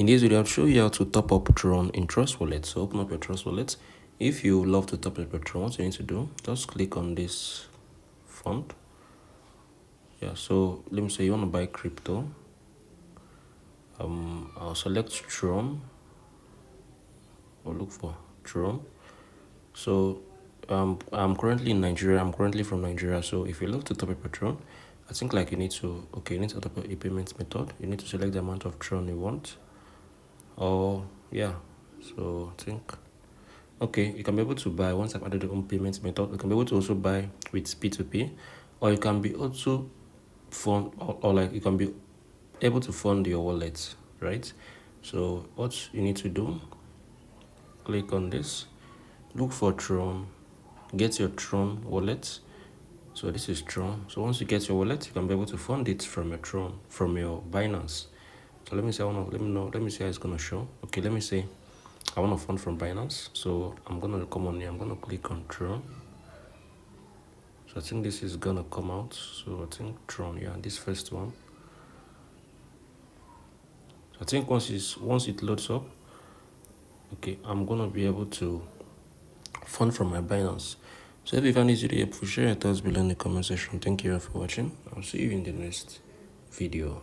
In this video, I'll show you how to top up Tron in Trust Wallet. So open up your Trust Wallet. If you love to top up your Tron, what you need to do, just click on this font. Yeah, so let me say you want to buy crypto. I'll select Tron or look for Tron. So I'm currently in Nigeria. I'm currently from Nigeria. So if you love to top up your Tron, I think like you need to top up a payment method. You need to select the amount of Tron you want. Oh yeah, so I think you can be able to buy once I've added the own payment method. You can be able to also buy with P2P, or you can be also fund or like you can be able to fund your wallet, right? So what you need to do, click on this, look for Tron, get your Tron wallet. So this is Tron. So once you get your wallet, you can be able to fund it from your Tron, from your Binance. So let me see how it's gonna show. Okay, let me say I want to fund from Binance. So I'm gonna come on here, I'm gonna click on Tron. So I think this is gonna come out. So I think Tron, yeah, this first one. So I think once it loads up, okay, I'm gonna be able to fund from my Binance. So if you found this video helpful, share your thoughts below in the comment section. Thank you all for watching. I'll see you in the next video.